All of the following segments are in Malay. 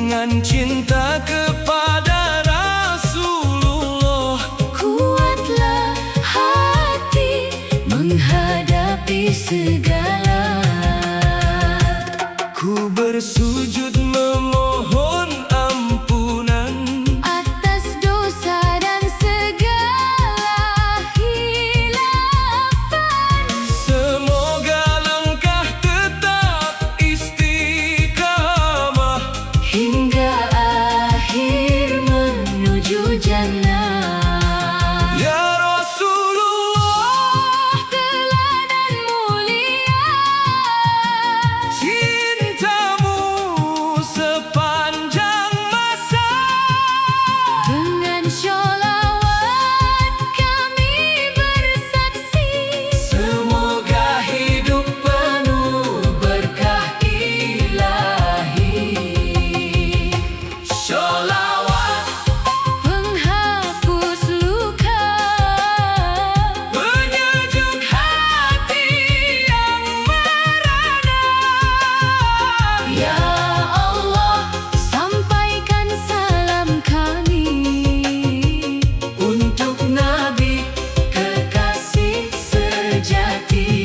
dengan cinta kepada Rasulullah. Kuatlah hati menghadapi segala. Ku bersujud memohon ampunan atas dosa dan segala khilafan. Semoga langkah tetap istiqamah hingga akhir menuju jannah. Ya Rasulullah, teladan mulia, cintamu sepanjang masa. dengan sholawat kami bersaksi. Semoga hidup penuh berkah ilahi. Sholawat Penghapus luka, penyejuk hati yang merana. ya Allah, sampaikan salam kami Untuk Nabi kekasih sejati.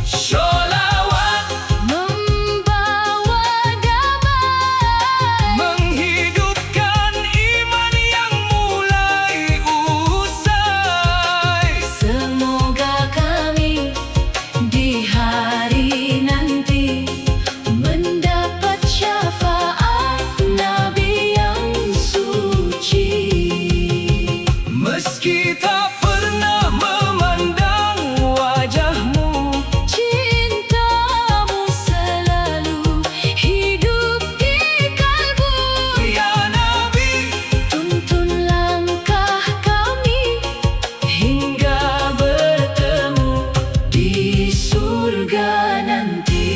Sholawat membawa damai, menghidupkan iman yang mulai usai. semoga kami di hari nanti mendapat syafaat Nabi yang suci. Meski tak pernah memandang wajahmu, Cintamu selalu hidup di kalbu. ya Nabi, Tuntun langkah kami hingga bertemu di surga nanti.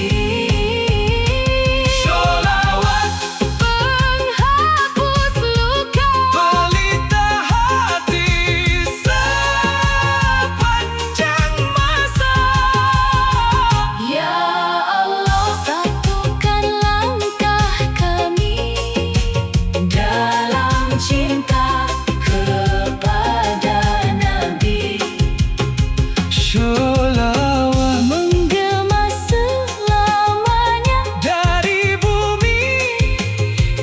Sholawat Penghapus luka, pelita hati sepanjang masa. ya Allah, satukan langkah kami dalam cinta kepada Nabi. Sholawat Menggema selamanya dari bumi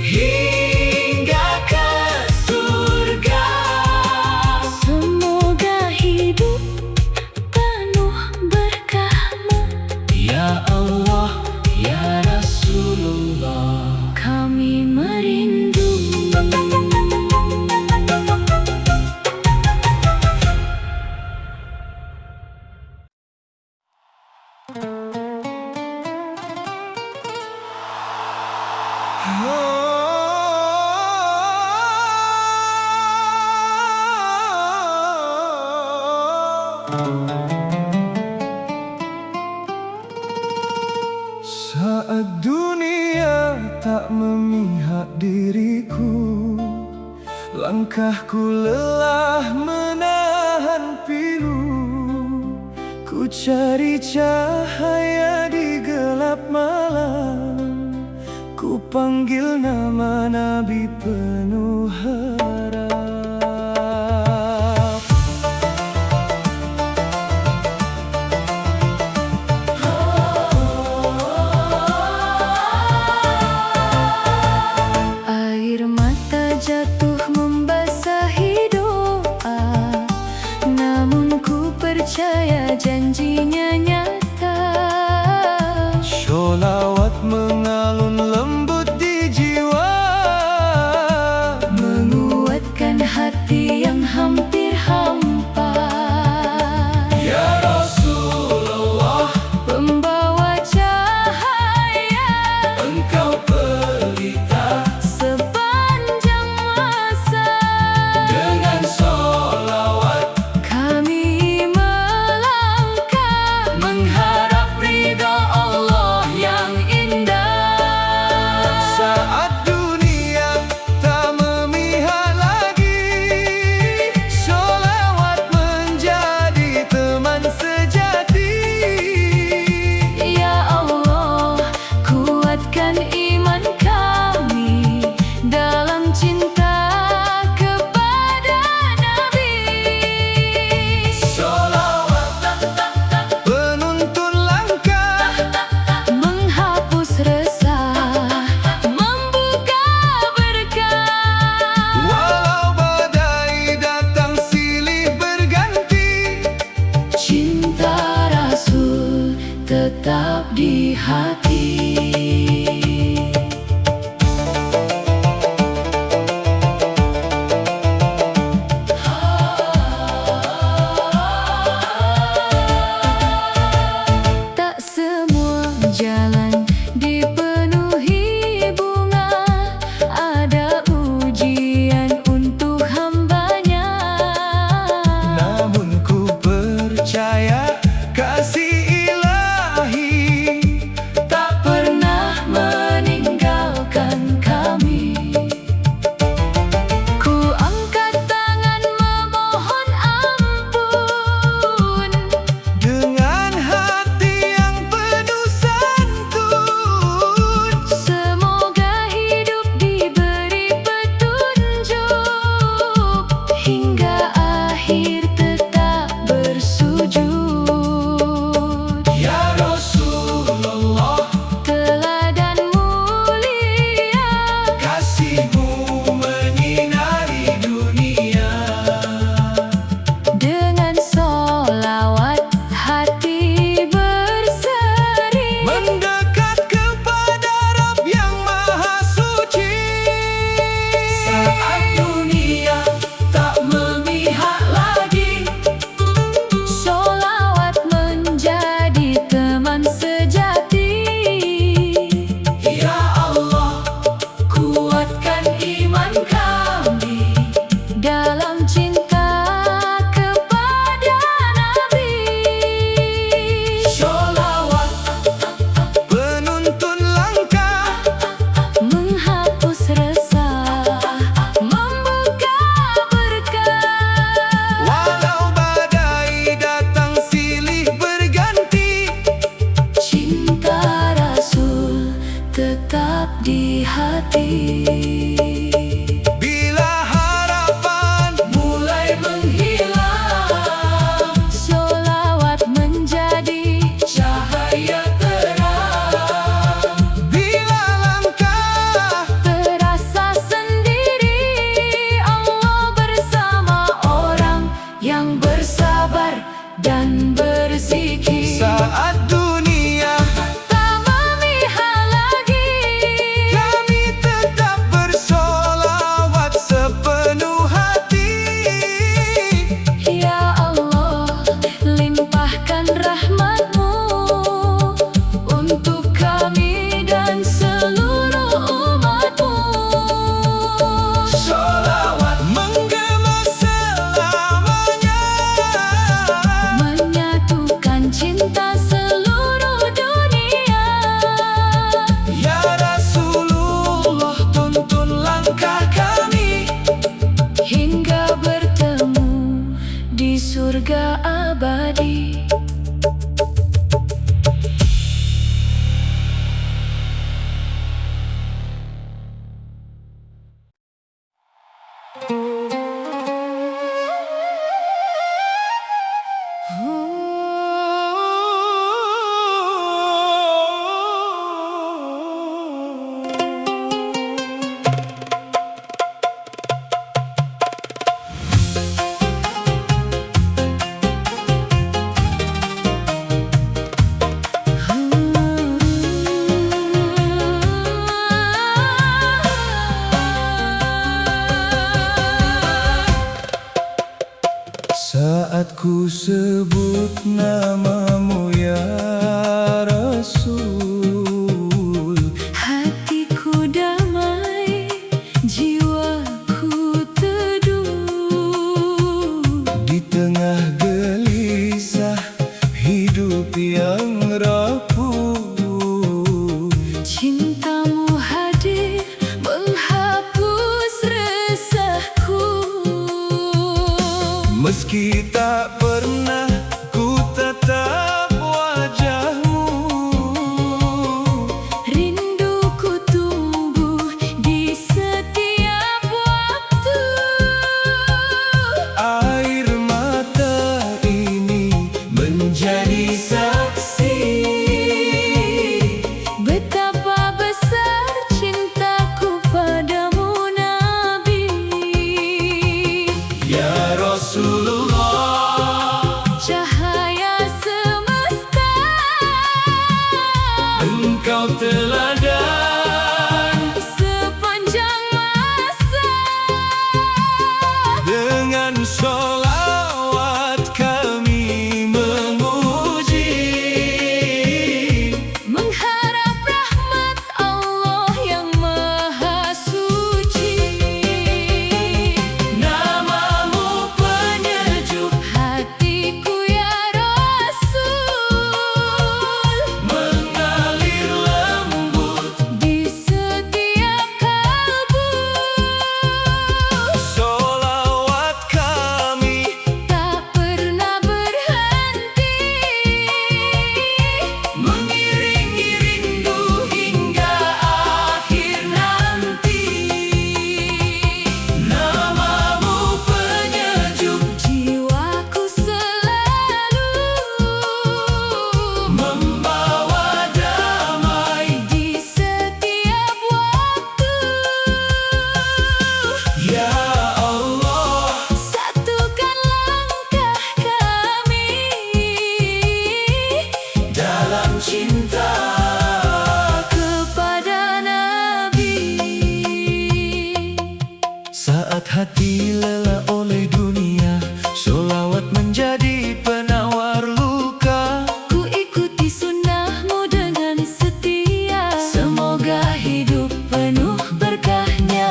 hingga ke surga. semoga hidup penuh berkahmu. Ya Allah, ya Rasulullah, Kami merindu. Saat dunia tak memihak diriku, langkahku lelah menahan pilu. Ku cari cahaya di gelap malam, ku panggil nama Nabi penuh harap. Air mata jatuh membasahi doa, namun ku percaya janjinya nyata. Sholawat mengalun lembut di jiwa, menguatkan tetap di hati. Bila harapan mulai menghilang, Sholawat menjadi cahaya terang. Bila langkah terasa sendiri, Allah bersama orang yang bersabar dan berzikir. saat dunia Tak memihak lagi, kami tetap bersolawat sepenuh hati. Ya Allah, limpahkan rahmat-Mu untuk kami dan seluruh umat-Mu. Sholawat menggema selamanya, Menyatukan cinta seluruh dunia. ya Rasulullah tuntun langkah kami Hingga bertemu di surga abadi. saat ku sebut namamu ya Rasul. Hatiku damai, jiwaku teduh. Di tengah gelisah hidup yang rapuh, Cintamu hadir menghapus resahku. meski tak pernah ku tatap wajahmu, Rinduku tumbuh di setiap waktu. air mata ini menjadi saksi Betapa besar cintaku padamu Nabi. ya Rasulullah. Cahaya semesta, Engkau teladan sepanjang masa. dengan sholawat kami memuji, Mengharap rahmat Allah yang maha suci. namamu penyejuk Hatiku ya Rasul, mengalir lembut. di setiap kalbu. Sholawat kami Tak pernah berhenti, mengiringi rindu hingga akhir nanti. Namamu penyejuk jiwaku selalu membawa damai, di setiap waktu. ya Allah. Satukan langkah kami Dalam cinta kepada Nabi. saat hati lelah oleh dunia, sholawat menjadi penawar luka. Ku ikuti sunnahmu dengan setia, semoga hidup penuh berkahnya.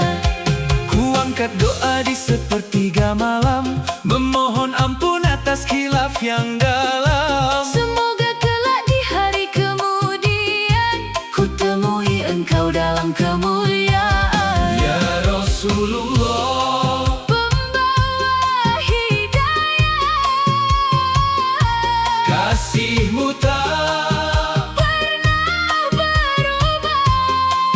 Ku angkat doa di sepertiga malam, memohon ampun atas khilaf yang dalam. Semoga kelak di hari kemudian ku temui engkau dalam kemuliaan. Ya Rasulullah, Pembawa hidayah, kasihmu tak pernah berubah.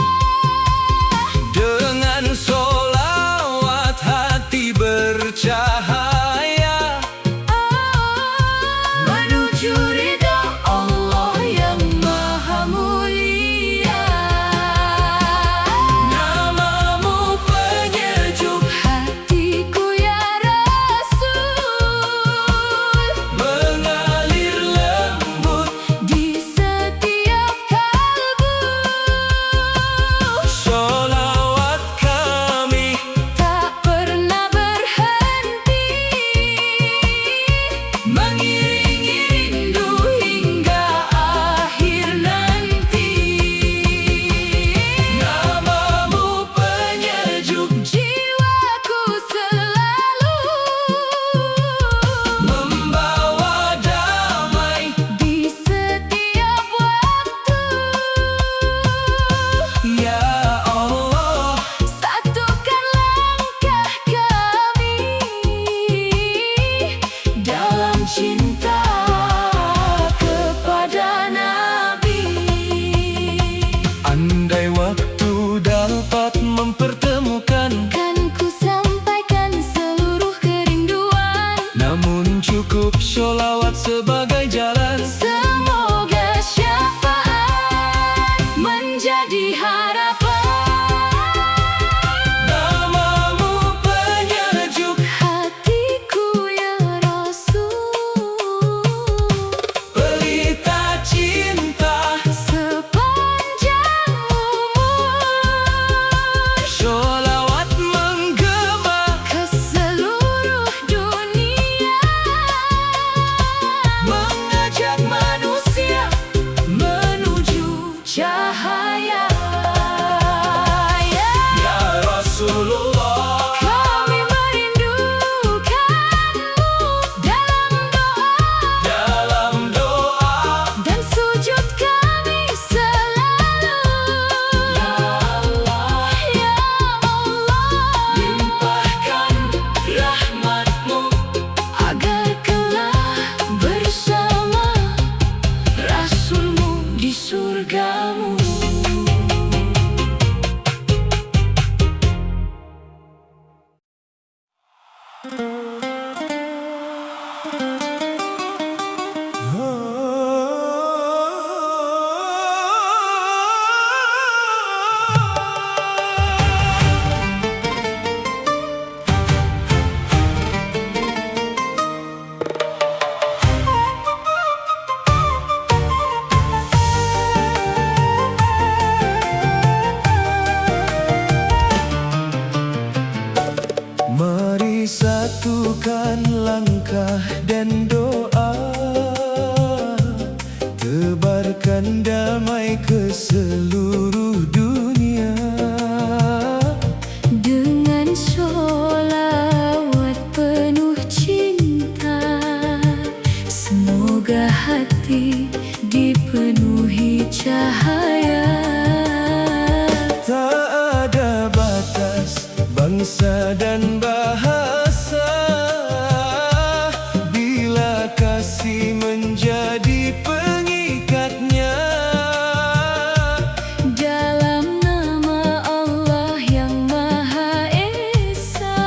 Satukan langkah dan doa, tebarkan damai ke seluruh dunia. Dengan sholawat penuh cinta, semoga hati dipenuhi cahaya. Tak ada batas bangsa dan bahasa, bila kasih menjadi pengikatnya. Dalam nama Allah yang Maha Esa,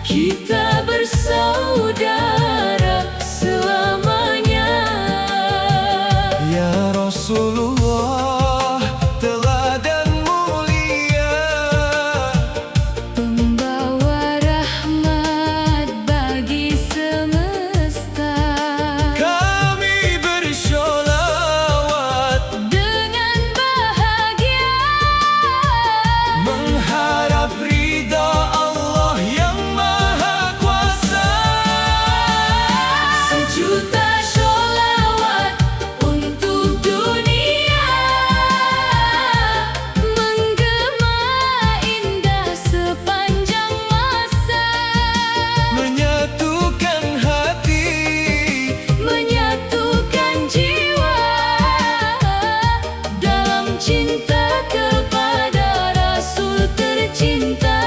kita bersaudara selamanya. Ya Rasulullah, teladan mulia, Pembawa rahmat bagi semesta. kami bersholawat Dengan bahagia mengharap ridha Allah yang Maha Kuasa. sejuta sholawat untuk dunia, menggema indah sepanjang masa, Menyatukan hati, menyatukan jiwa dalam cinta kepada Rasul tercinta.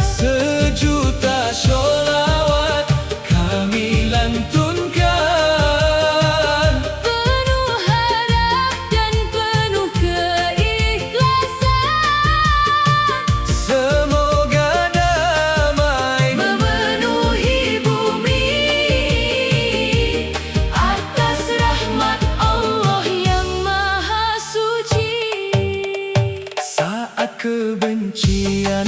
sejuta sholawat kami lantunkan, Penuh harap dan penuh keikhlasan, semoga damai memenuhi bumi atas rahmat Allah yang Maha Suci. saat kebencian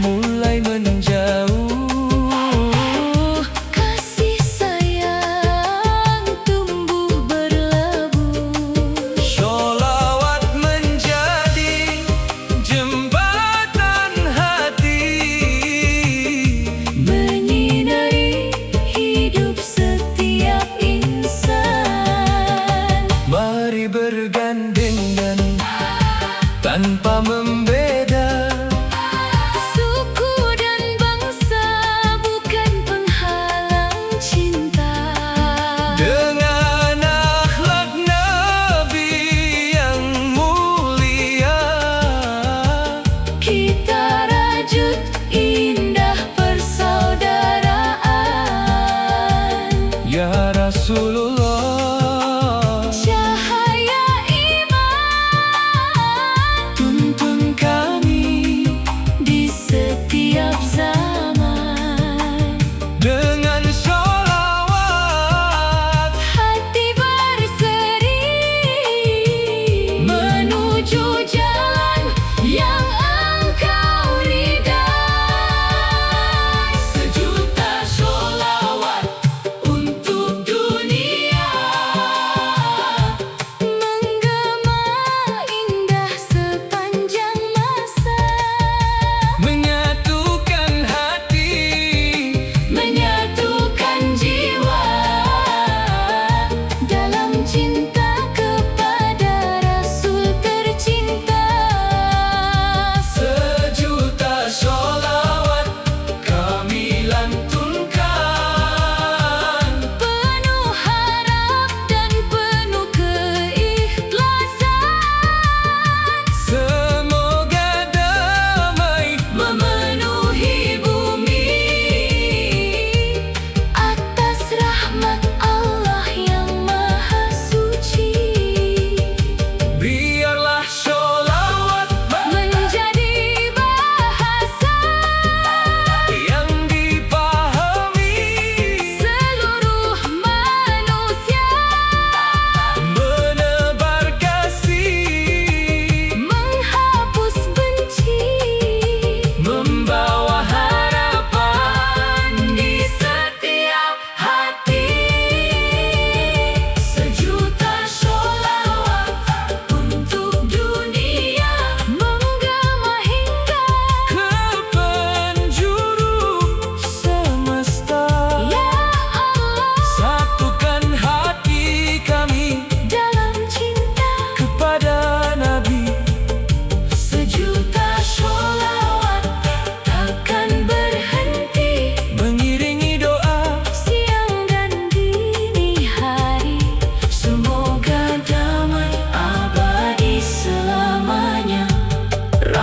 mulai menjauh. Kasih sayang tumbuh berlabuh, Sholawat menjadi jembatan hati, menyinari hidup setiap insan. mari bergandengan tanpa membeda. Suku dan bangsa bukan penghalang cinta. Dengan akhlak Nabi yang mulia, Kita rajut indah persaudaraan. Ya Rasulullah, Cahaya iman tuntun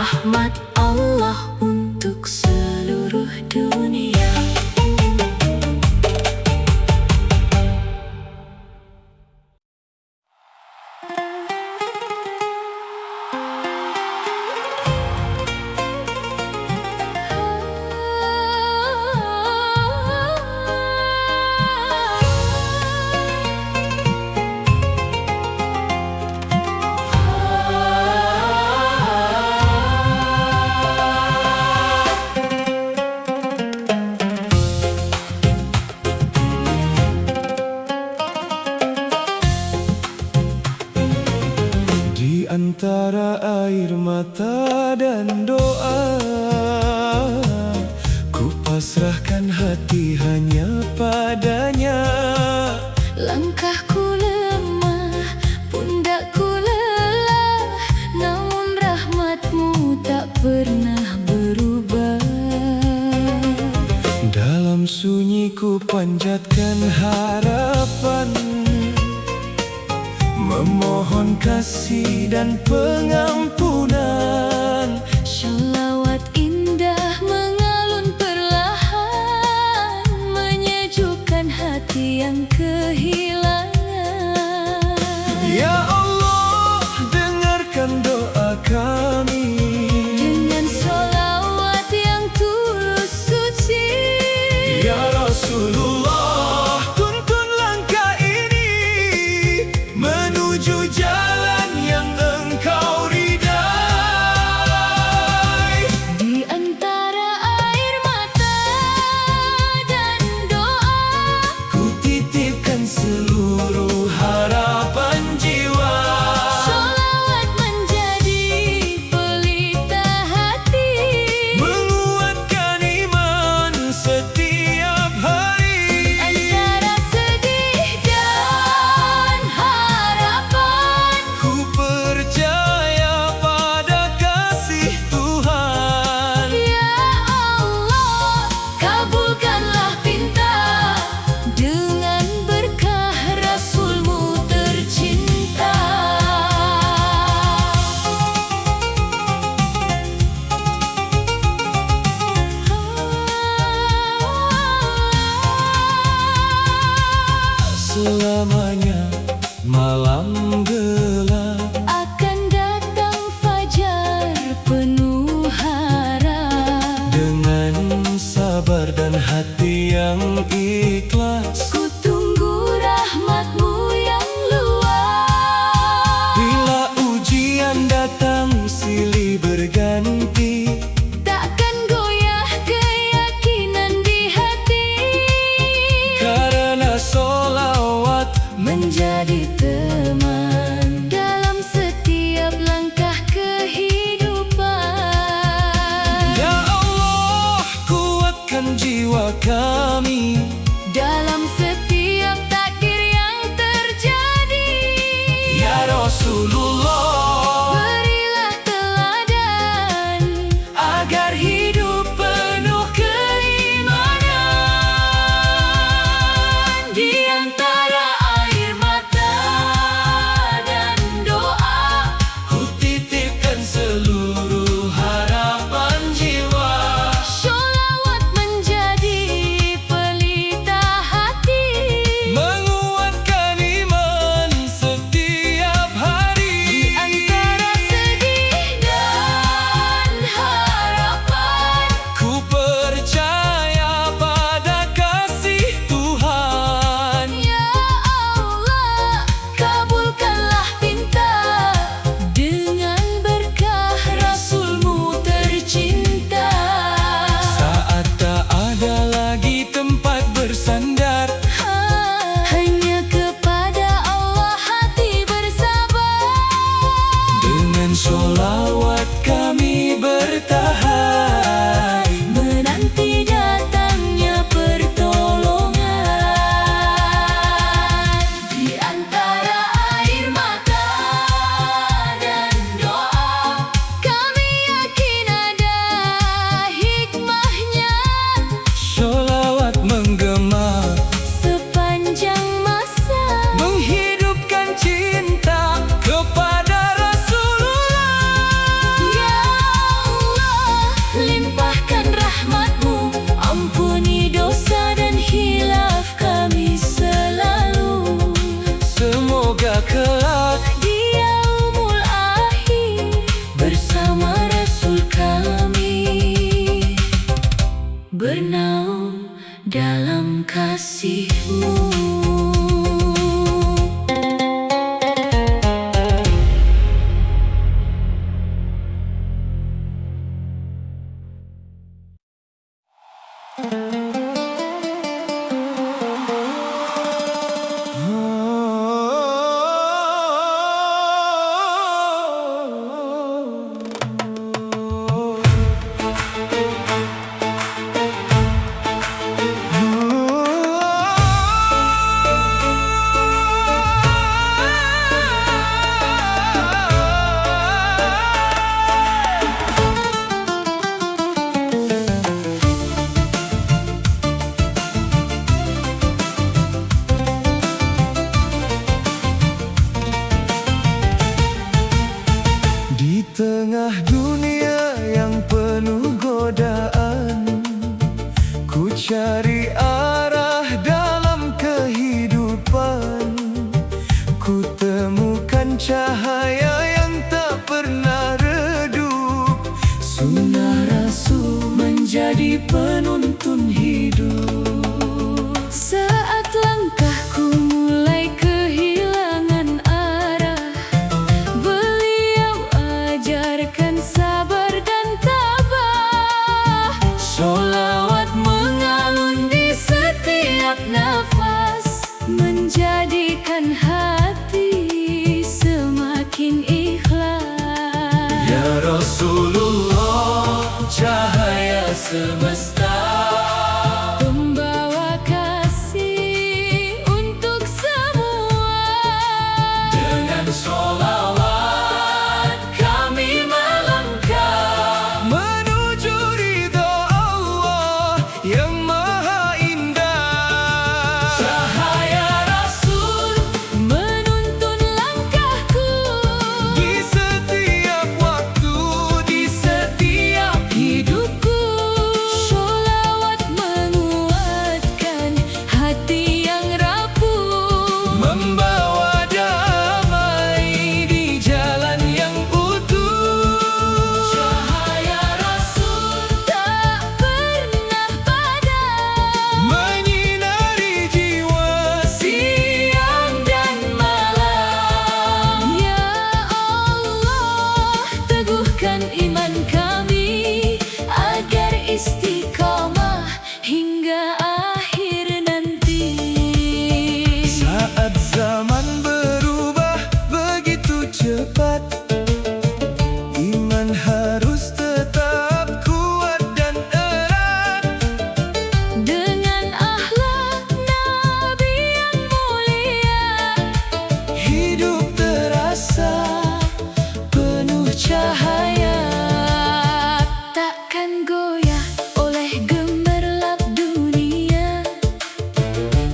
rahmat Allah untuk seluruh dunia. Di antara air mata dan doa, ku pasrahkan hati hanya padanya. Langkahku lemah, pundakku lelah, namun rahmatmu tak pernah berubah. Dalam sunyi ku panjatkan harapan, memohon kasih dan pengampunan. Sholawat indah mengalun perlahan, menyejukkan hati yang kehilangan. Ya Allah, dengarkan doa kami Dengan sholawat yang tulus suci. Ya Rasulullah, tuntun langkah ini menuju jalan yang Engkau ridai. Di antara air mata dan doa, Ku titipkan seluruh harapan jiwa. sholawat menjadi pelita hati, Menguatkan iman setiap hari. antara sedih dan harapan. Ku percaya pada kasih Tuhan. Ya Allah, kabulkanlah pinta dengan berkah Rasulmu tercinta. Selamanya malam gelap, Akan datang fajar penuh harap. dengan sabar dan hati yang ikhlas. Ku tunggu rahmatmu yang luas. Bila ujian datang silih berganti, Takkan goyah keyakinan di hati, karena sholawat menjadi teman dalam setiap langkah kehidupan. Ya Allah, kuatkan jiwa kami Dalam setiap takdir yang terjadi, Ya Rasulullah, berilah teladan agar hidup penuh keimanan. di antara air mata dan doa. Ku titipkan seluruh harapan jiwa. Sholawat menjadi pelita hati, Menguatkan iman setiap hari. di antara sedih dan harapan. Ku percaya pada kasih Tuhan. Ya Allah, kabulkanlah pinta dengan berkah Rasulmu tercinta. Saat tak ada lagi tempat bersandar, Hanya kepada Allah hati bersabar. dengan sholawat kami bertahan. Menanti datangnya pertolongan. Di antara air mata dan doa, kami yakin ada hikmahnya. Sholawat menggema, Sepanjang masa menghidupkan cinta kepada Rasulullah. Ya tengah dunia yang penuh godaan, ku cari arah dalam kehidupan. Ku temukan cahaya yang tak pernah redup. Sunnah Rasul menjadi penuntun hidup. Saat langkahku mulai kehilangan arah, beliau ajarkan sabar dan tabah. Sholawat Mengalun di setiap nafas, menjadikan hati semakin ikhlas. Ya Rasulullah, cahaya semesta, Pembawa kasih untuk semua. dengan sholawat kami melangkah menuju ridha Allah yang maha indah. Cahaya Rasul Menuntun langkahku di setiap waktu, di setiap hidupku. Sholawat menguatkan hati yang rapuh, membawa damai di jalan yang utuh. cahaya Rasul tak pernah padam, Menyinari jiwa siang dan malam. Ya Allah, teguhkan iman kami agar istiqamah hingga akhir nanti. Saat zaman berubah begitu cepat, iman harus tetap kuat dan erat. Dengan akhlak Nabi yang mulia, Hidup terasa penuh cahaya. takkan goyah oleh gemerlap dunia,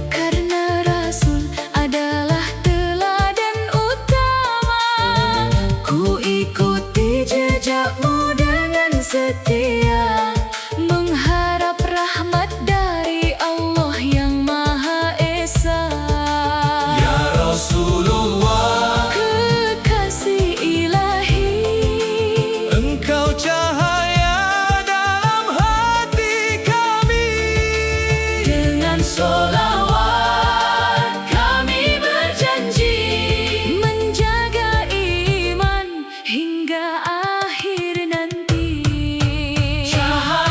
karena Rasul adalah teladan utama. Ku ikuti jejakmu dengan setia, mengharap rahmat dari Allah yang Maha Esa. Ya Rasulullah, Kekasih ilahi, Engkau cahaya dalam hati kami. dengan sholawat kami berjanji menjaga iman hingga akhir nanti. Cahaya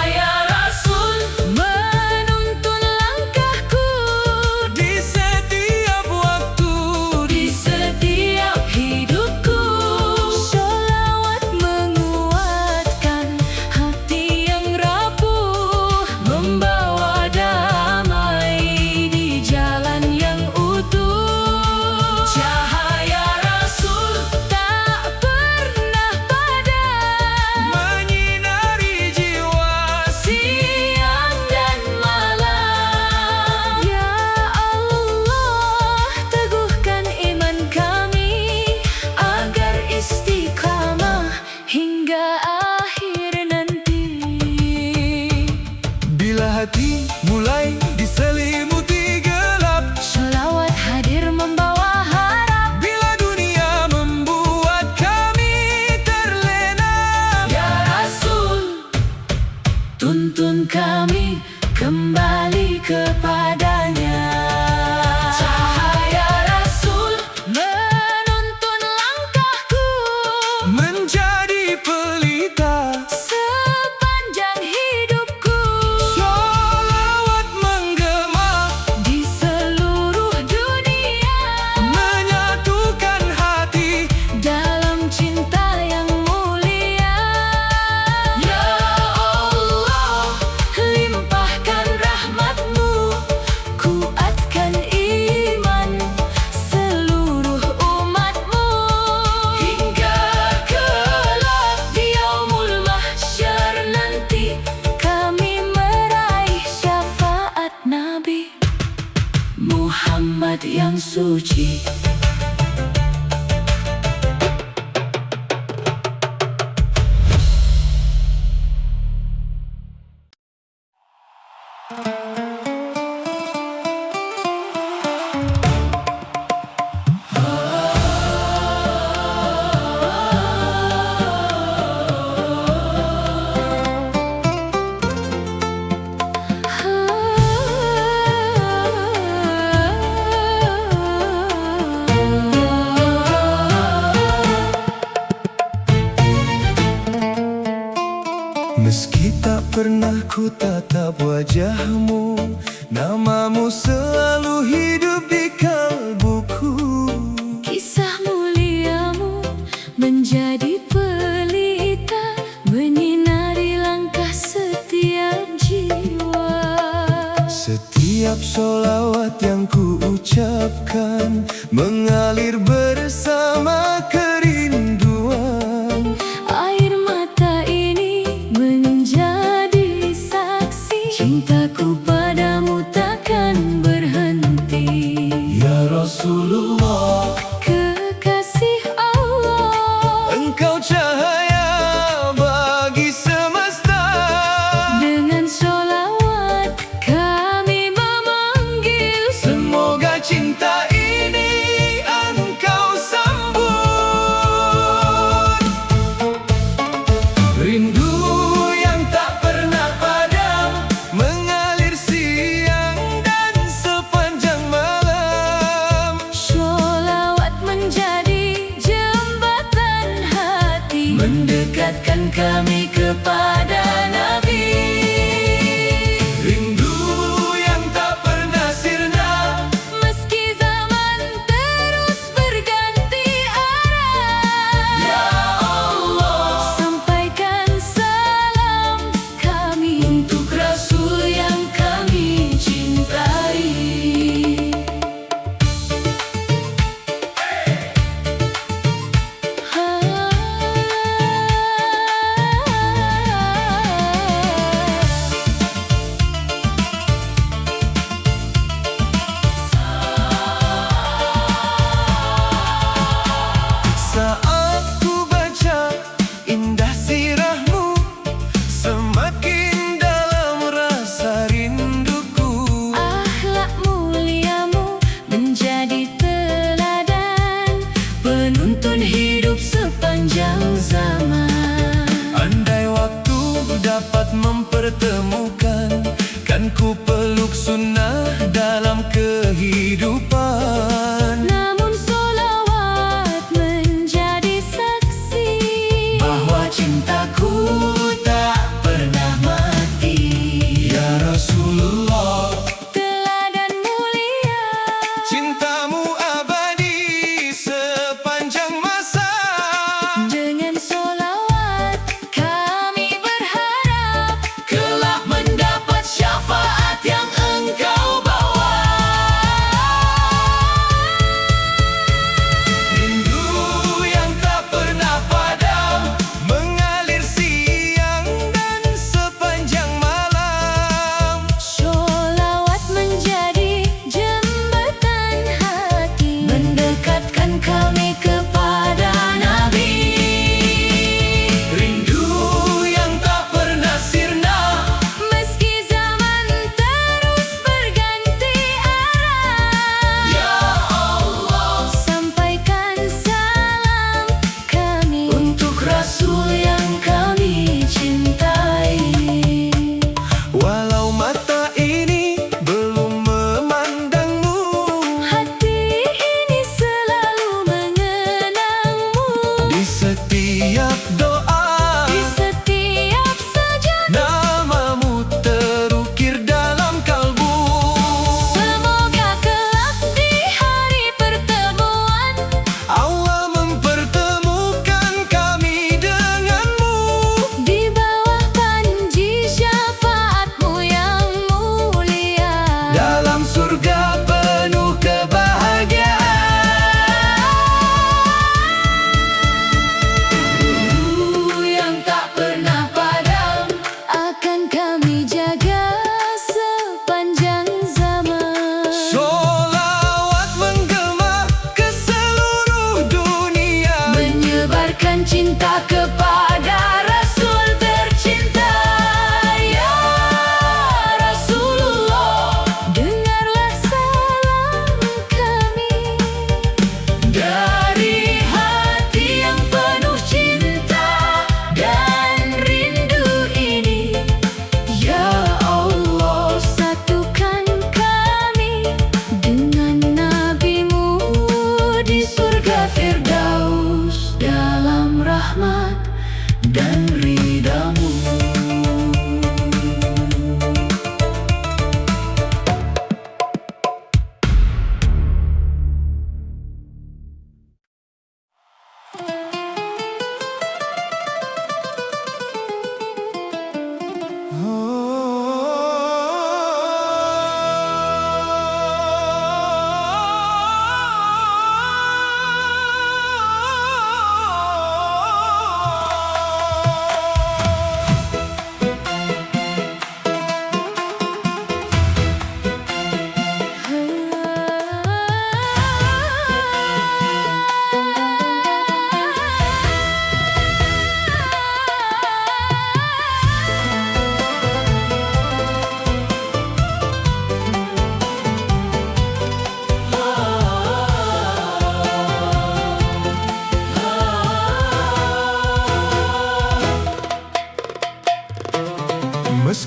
Meski tak pernah ku tatap wajahmu, namamu selalu hidup di kalbuku. Kisah muliamu menjadi pelita, menyinari langkah setiap jiwa. Setiap sholawat yang ku ucapkan mengalir bersama kerinduan. Air mata ini menjadi saksi, cintaku padamu takkan berhenti. Ya Rasulullah, Kekasih Allah, Engkau cahaya bagi semesta. dengan sholawat kami memanggil. Semoga cinta ini Engkau sambut. Rindu yang tak pernah padam mengalir siang dan sepanjang malam. Sholawat menjadi jembatan hati, mendekatkan kami kepada Nabi. Rindu yang tak pernah sirna, Meski zaman terus berganti arah, Ya Allah, sampaikan salam kami untuk Rasul yang kami cintai. saat ku baca indah sirahmu, semakin dalam rasa rinduku. Akhlak muliamu menjadi teladan, penuntun hidup sepanjang zaman. Andai waktu dapat mempertemukan, kan ku peluk sunnah dalam kehidupan. Namun sholawat menjadi saksi, Bahwa cintaku tak pernah mati. Ya Rasulullah, teladan mulia, cintamu abadi sepanjang masa. dengan sholawat kami berharap kelak mendapat syafaat yang engkau bawa. Rindu yang tak pernah padam mengalir siang dan sepanjang malam. Sholawat menjadi jembatan hati, mendekatkan kami kepada Nabi. Rindu yang tak pernah sirna, Meski zaman terus berganti arah, Ya Allah, sampaikan salam kami untuk Rasul yang kami cintai. walau mata ini belum memandangmu, Hati ini selalu mengenangmu, di setiap doa di setiap sajadah namamu terukir dalam kalbu. semoga kelak di hari pertemuan Allah mempertemukan kami denganmu. di bawah panji syafaatmu yang mulia, Dalam surga penuh kebahagiaan.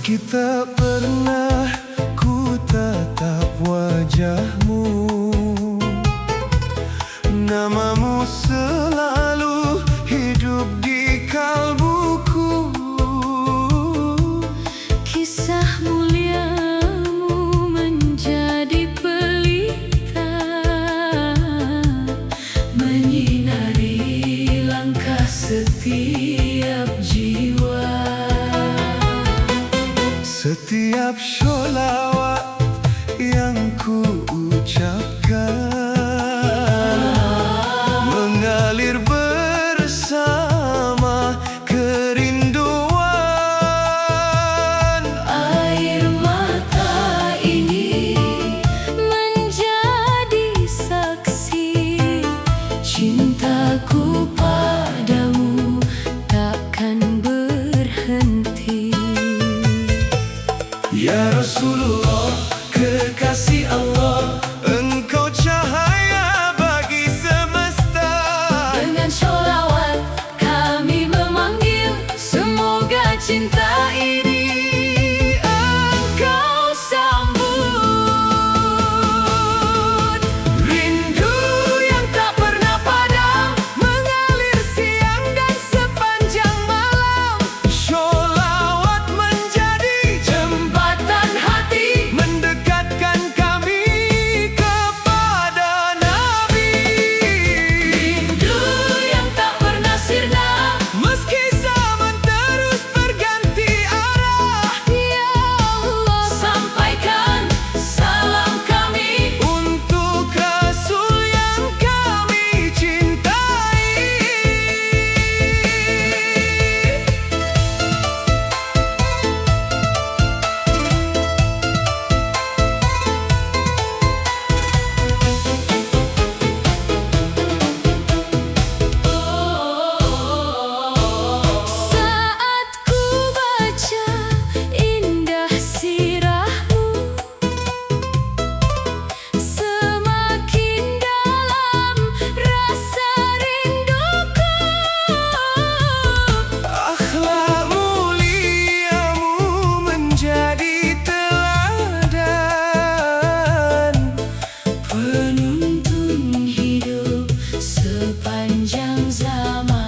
Meski tak pernah ku tatap wajahmu, namamu selalu hidup di kalbuku. Kisah muliamu menjadi pelita, menyinari langkah setiap jiwa. Setiap sholawat yang ku ucapkan mengalir bersama kerinduan. Air mata ini menjadi saksi, cintaku padamu takkan berhenti. Ya Rasulullah, kekasih Allah, Engkau cahaya bagi semesta. Dengan sholawat kami memanggil, semoga cinta ini engkau sambut. Rindu yang tak pernah padam mengalir siang dan sepanjang malam. Sholawat menjadi Jembatan hati mendekatkan kami kepada Nabi. rindu yang tak pernah sirna, Meski zaman terus berganti arah, ya Allah sampaikan salam kami. untuk Rasul yang kami cintai. Saat ku baca indah sirahmu, semakin dalam rasa rinduku. Akhlak muliamu menjadi teladan, Penuntun hidup sepanjang zaman.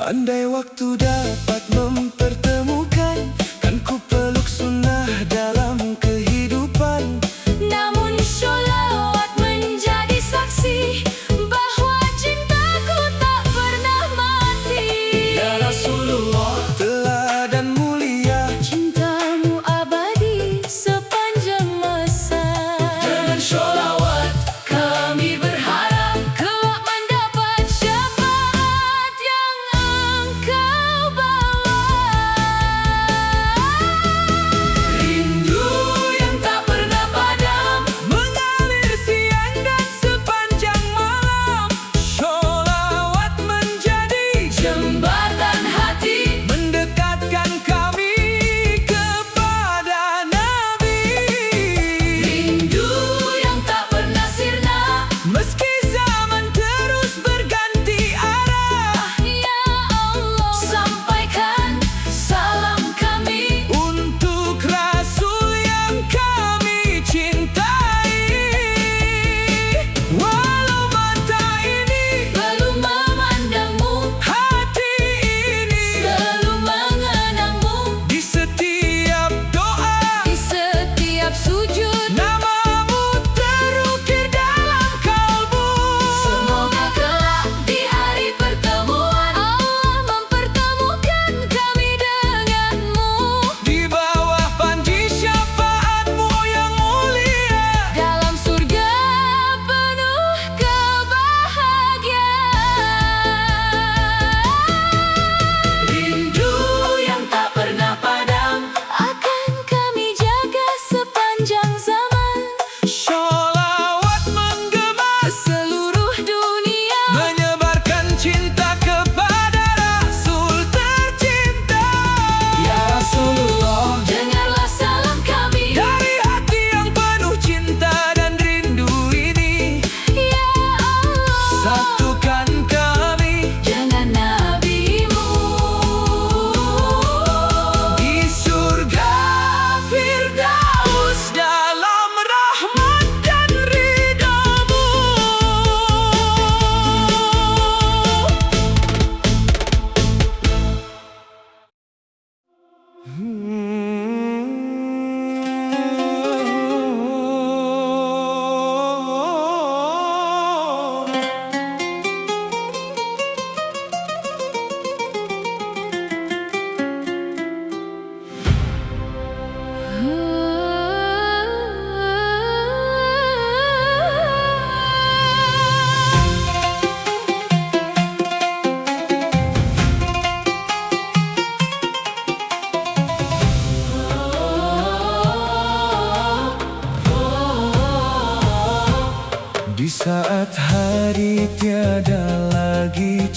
andai waktu dapat mempertemukan, kan ku peluk sunnah dalam kehidupan. Namun sholawat menjadi saksi bahwa cintaku tak pernah mati. Ya Rasulullah, teladan mulia, Cintamu abadi sepanjang masa. dengan sholawat Kami berharap kelak mendapat syafaat yang engkau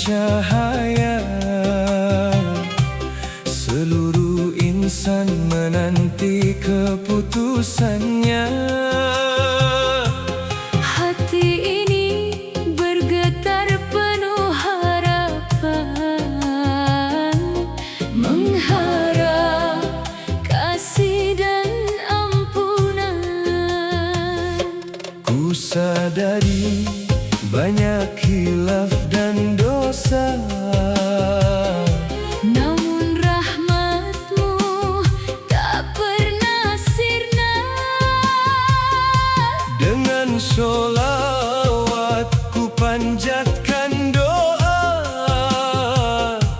cahaya. Seluruh insan menanti keputusannya. Hati ini bergetar penuh harapan, mengharap kasih dan ampunan. Ku sadari banyak khilaf dan dosa, namun rahmat-Mu tak pernah sirna. dengan sholawat ku panjatkan doa.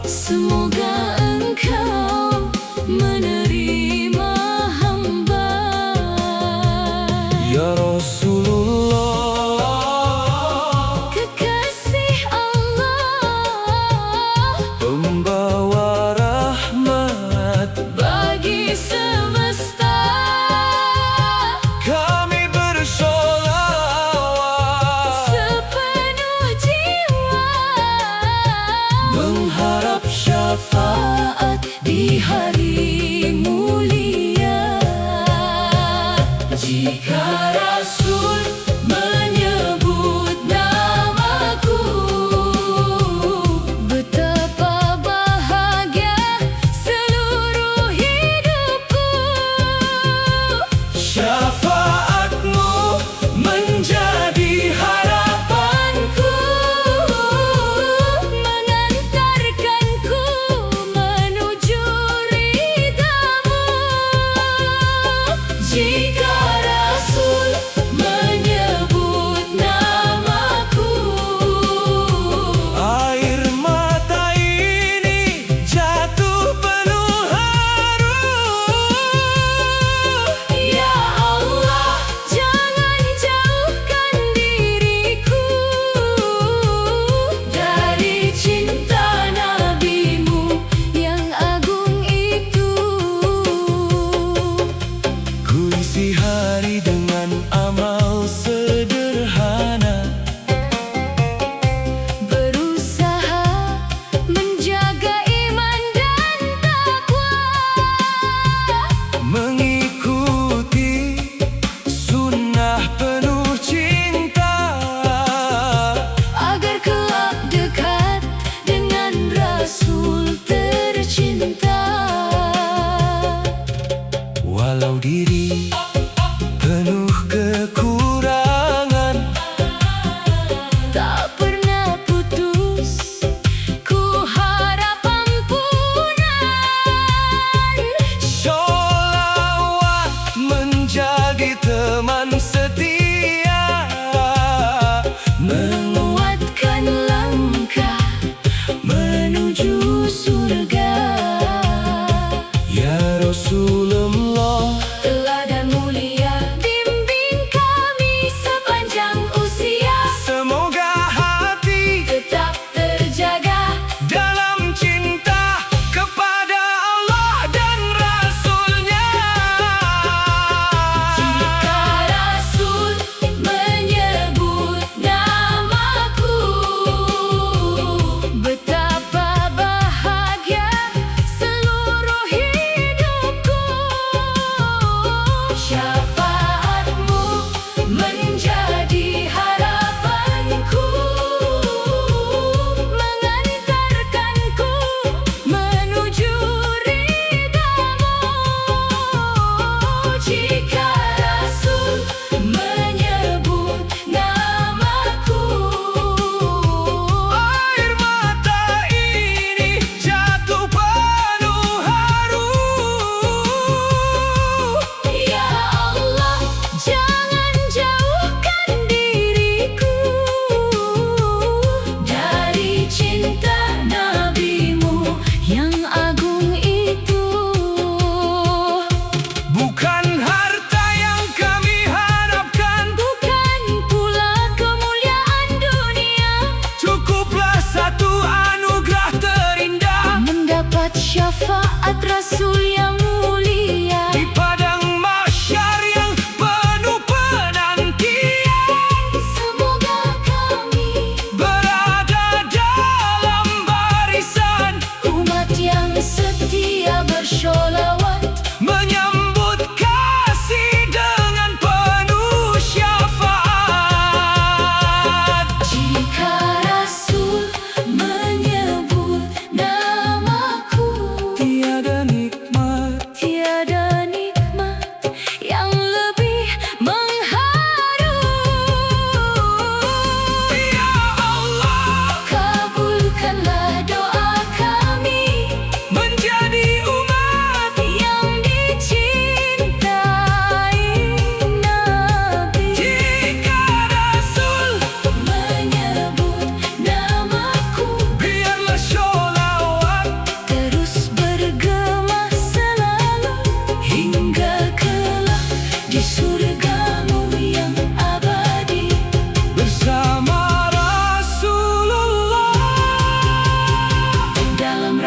Semoga Engkau menerima hamba. Ya Rasulullah, Kekasih Allah, pembawa rahmat bagi semesta. kami bersolawat, Sepenuh jiwa mengharap syafaat di hari mulia. Jika Rasul menyebut namaku, betapa bahagia seluruh hidupku. syafaatmu menjadi harapanku. Mengantarkanku menuju ridha-Mu. Jika Rasul menyebut namaku, Air mata ini jatuh penuh haru. Ya Allah, jangan jauhkan diriku dari cinta Nabi-Mu yang agung itu. Ku isi hari dengan amal sederhana, Berusaha menjaga iman dan takwa, mengikuti sunnah penuh cinta. agar kelak dekat dengan Rasul tercinta. Walau diri penuh kekurangan, Tak pernah putus ku harap ampunan. sholawat menjadi teman setia, Menguatkan langkah menuju surga. Ya Rasulullah, Teladan mulia bimbing kami sepanjang usia. semoga hati Tetap terjaga dalam cinta kepada Allah dan Rasulnya. jika Rasul menyebut namaku, betapa bahagia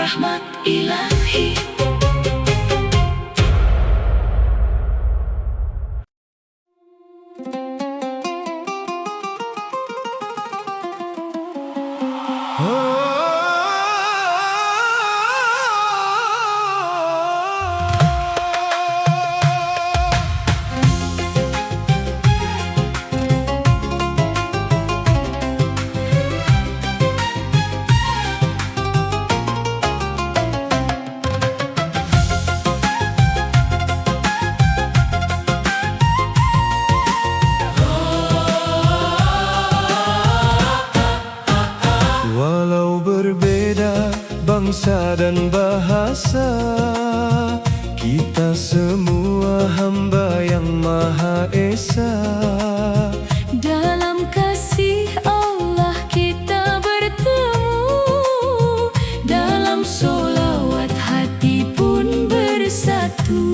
rahmat ilahi. Walau berbeda bangsa dan bahasa, kita semua hamba yang Maha Esa. Dalam kasih Allah kita bertemu, dalam solawat hati pun bersatu.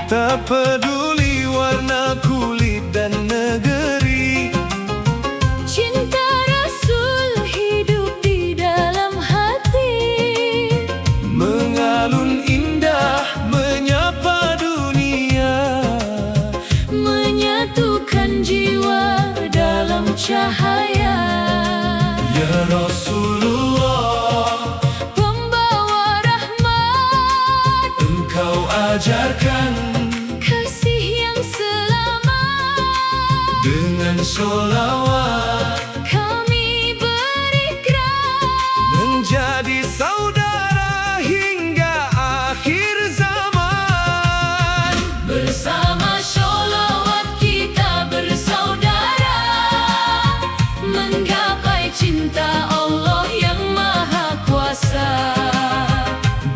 Tak peduli warna kulit dan negeri, Cinta Rasul hidup di dalam hati. mengalun indah menyapa dunia, Menyatukan jiwa dalam cahaya. ya Rasulullah, Pembawa rahmat, Engkau ajarkan kasih yang selamat. dengan sholawat Kami berikrar menjadi saudara hingga akhir zaman. bersama sholawat kita bersaudara, menggapai cinta Allah yang Maha Kuasa.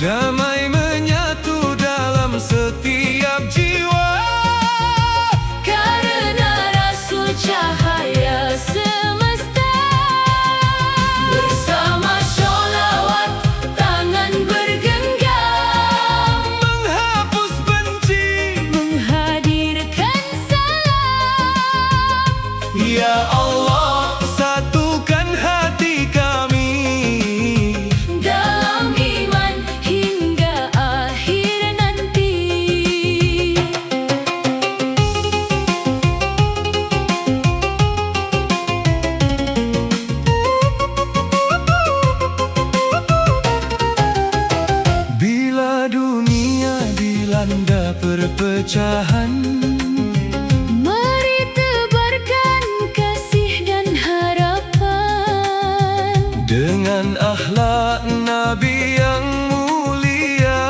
Damai menyatu dalam setiap jiwa, Karena Rasul cahaya semesta. Bersama sholawat tangan bergenggam, menghapus benci. menghadirkan salam. Ya Allah, satukan hati kami. Dalam iman hingga akhir nanti. Bila dunia dilanda perpecahan, Mari tebarkan kasih dan harapan. dengan akhlak Nabi yang mulia,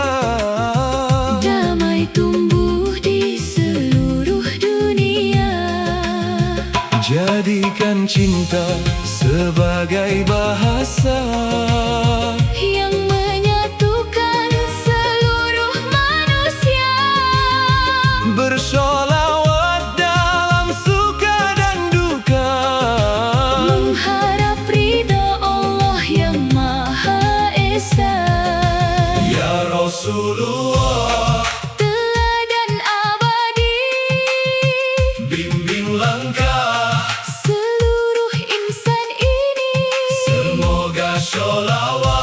Damai tumbuh di seluruh dunia. jadikan cinta sebagai bahasa Yang menyatukan seluruh manusia. bersholawat dalam suka dan duka. Mengharap ridha Allah yang Maha Esa. Ya Rasulullah, Teladan abadi, bimbing langkah, seluruh insan ini. semoga sholawat